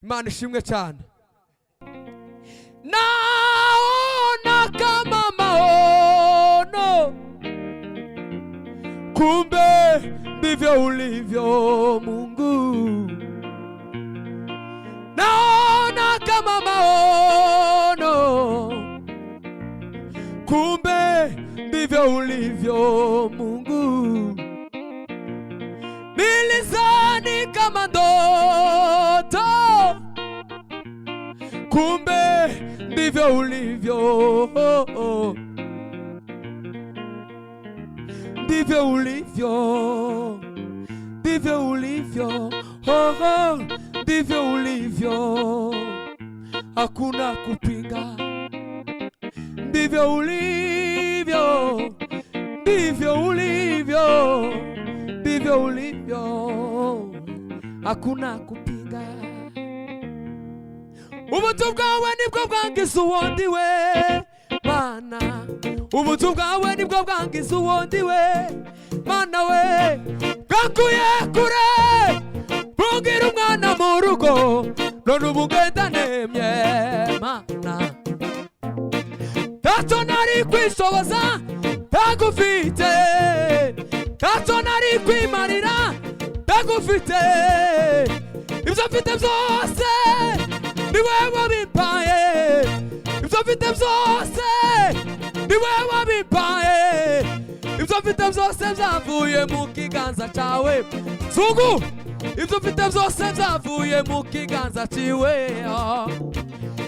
Imana ishimwe cyane. Naona kama maono, kumbe ndivyo ulivyo Mungu. Naona kama maono, kumbe ndivyo ulivyo Mungu. Nilizani kama ndoto, kumbe ndivyo ulivyo. Ndivyo ulivyo, ndivyo ulivyo, ndivyo ulivyo, hakuna kupinga. Ndivyo ulivyo, ndivyo ulivyo, ndivyo ulivyo, hakuna kupinga. Ubuntu bwawe nibwo bwangiza uwundi we Mana, ubuntu bwawe nibwo bwangiza uwundi we Mana we, bwakuye kure bungira umwana mu rugo, none ubu ngenda nemye Mana. Ntacyo nari kwishoboza ntagufite, ntacyo nari kwimarira ntagufite, ibyo mfite byose ni wewe wabimpaye, ibyo mfite byose ni wewe wabimpaye, ibyo mfite byose byavuye mu kiganza cyawe Zungu, ibyo mfite byose byavuye mu kiganza cyiwe,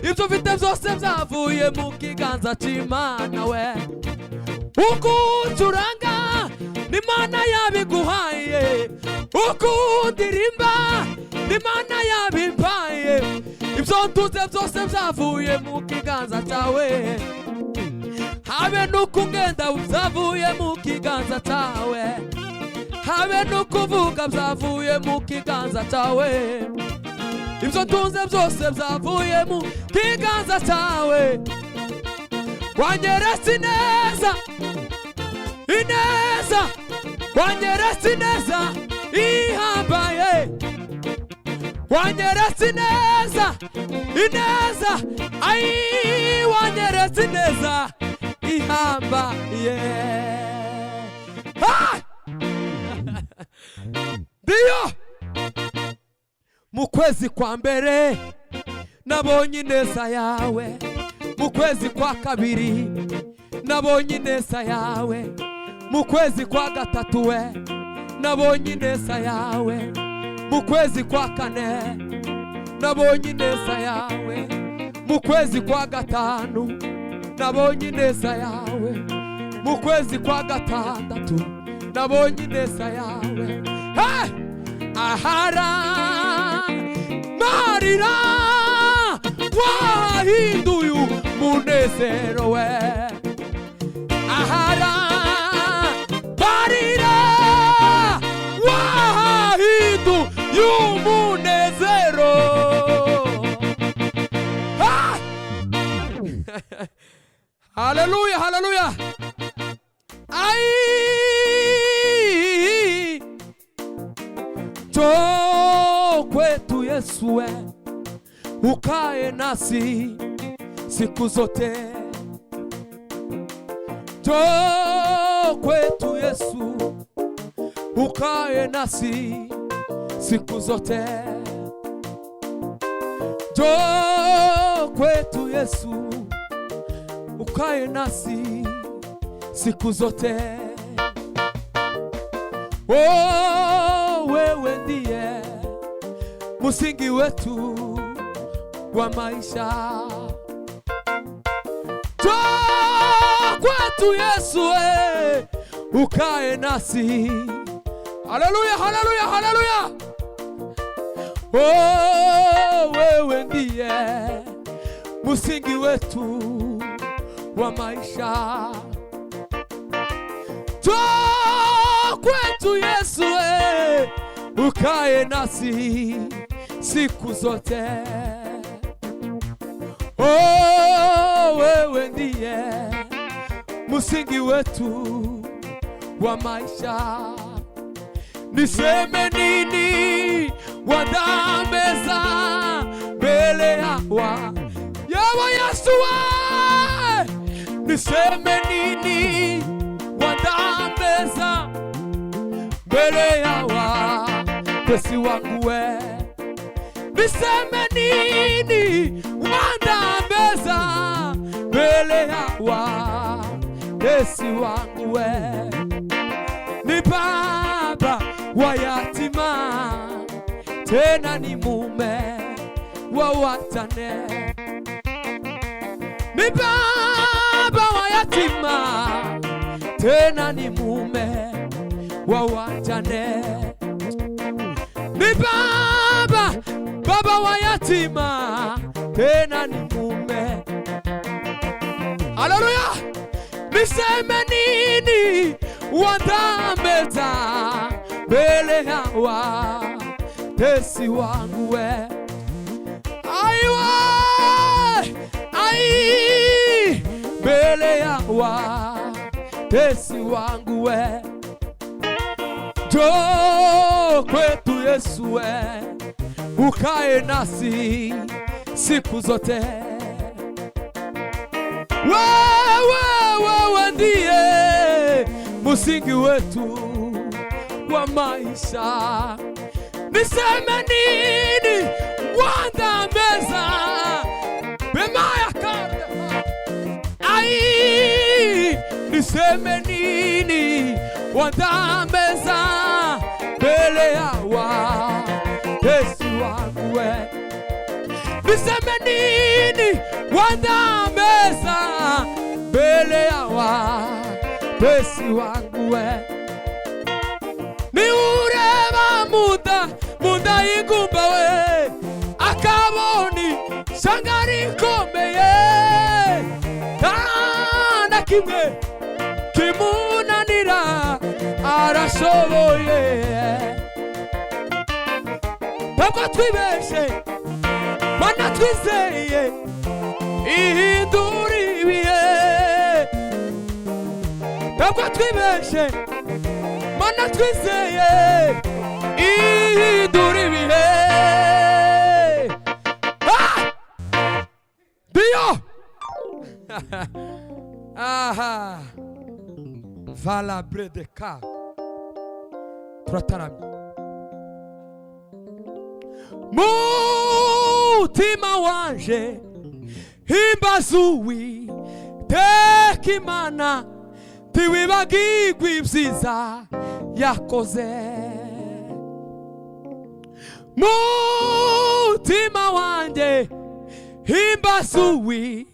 ibyo mfite byose byavuye mu kiganza cy'Imana we. Ukucuranga n'Imana yabiguhaye, ukundirimba n'Imana yabimpaye, ibyo ntuze byose byavuye mu kiganza cyawe, habe n'ukungenda byavuye mu kiganza cyawe, habe n'ukuvuga byavuye mu kiganza cyawe, ibyo ntuze byose byavuye mu kiganza cyawe. Wanyeretse ineza, ineza, wanyeretse ineza ihambaye, wanyeretse ineza, ineza, ai wanyeretse ineza ihambaye. Ndiyo mu kwezi kwa mbere nabonye ineza yawe, mu kwezi kwa kabiri nabonye ineza yawe, mu kwezi kwa gatatu we nabonye ineza yawe, mu kwezi kwa kane nabonye ineza yawe, mu kwezi kwa gatanu nabonye ineza yawe, mu kwezi kwa gatandatu nabonye ineza yawe. Ahara marira wahinduye umunezero we, ahara marira wahinduye umunezero. Haleluya, haleluya. Ai to kwetu Yesu we, ukae nasi siku zote. Njoo kwetu Yesu, ukae nasi siku zote. Njoo kwetu Yesu, ukae nasi siku zote. Oh, wewe ndiye msingi wetu wa maisha. Njoo kwetu Yesu we, ukae nasi. Haleluya, haleluya, haleluya. Oh, wewe ndiye msingi wetu wa maisha. Njoo kwetu Yesu we, ukae nasi siku zote. Oh, wewe ndiye msingi wetu wa maisha. Niseme nini wadameza wa yawa Yesu we, niseme nini wadambeza mbele ya watesi wangu we, niseme nini wadambeza mbele ya watesi wangu we, ni baba wa yatima tena ni mume wa wajane, ni baba wa yatima tena ni mume wa wajane, ni baba wa yatima tena ni mume. Haleluya! Niseme nini wadambeza mbele ya watesi wangu we, aiwa ai mbele ya watesi wangu we, njoo kwetu Yesu we, ukae nasi siku zote. Wewe ndiye msingi wetu wa maisha. Niseme nini wadambeza bemaya kanda, ai niseme nini wadambeza mbele ya watesi wangu we, niseme nini wadambeza mbele ya watesi wangu we, ni ureba muda igumba we, akaboni shangari komeye tana kimwe kimunanira arashoboye. Ntabwo twibeshe mana twizeye ihindura ibihe, ntabwo twibeshe mana twizeye ihindura ibihe. Dio aha vala bredeka turataramye. Mutima wanje himbazuwi teka Imana, ntiwibagirwa ibyiza yakoze. Mutima wanje himbazuwi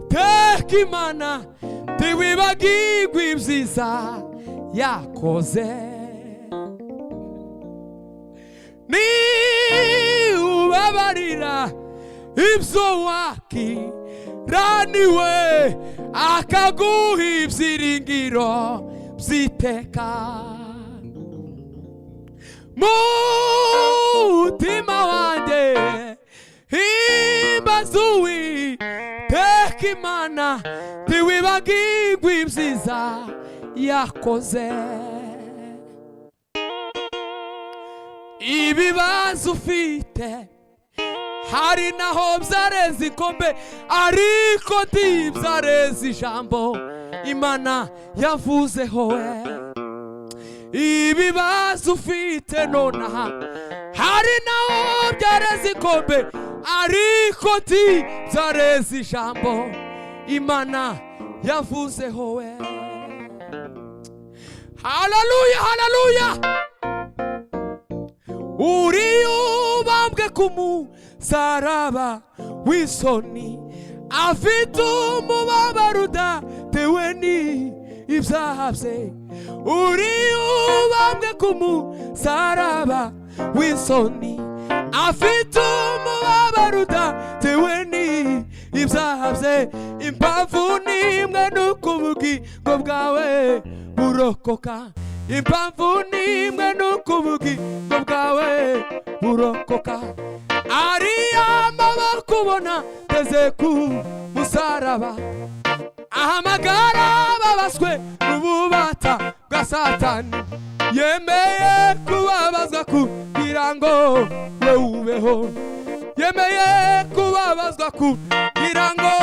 teka Imana, ntiwibagirwa ibyiza yakoze. Ni ubabarira ibyo wakiraniwe, akaguha ibyiringiro by'iteka. Mutima wanjye himbazuwi teka Imana, ntiwibagirwa ibyiza yakoze. Ibibazo ufite hari naho byareze ikombe, ariko ntibyareze ijambo Imana yavuzeho we. Ibibazo ufite nonaha hari naho byareze ikombe, ariko ntibyareze ijambo Imana yavuzeho we. Haleluya, haleluya! Uriyubambwe ku musaraba w'isoni, afite umubabaro udatewe n'ibyaha bye. Uriyubambwe ku musaraba w'isoni, afite umubabaro udatewe n'ibyaha bye. Impamvu nimwe nuko ubugingo bwawe burokoka, impamvu nimwe nuko ubugingo bwawe burokoka. Ariya maboko ubona teze ku musaraba, ahamagara babaswe n'ububata bwa Satani, yemeye kubabazwa kugira ngo we ubeho, yemeye kubabazwa kugira ngo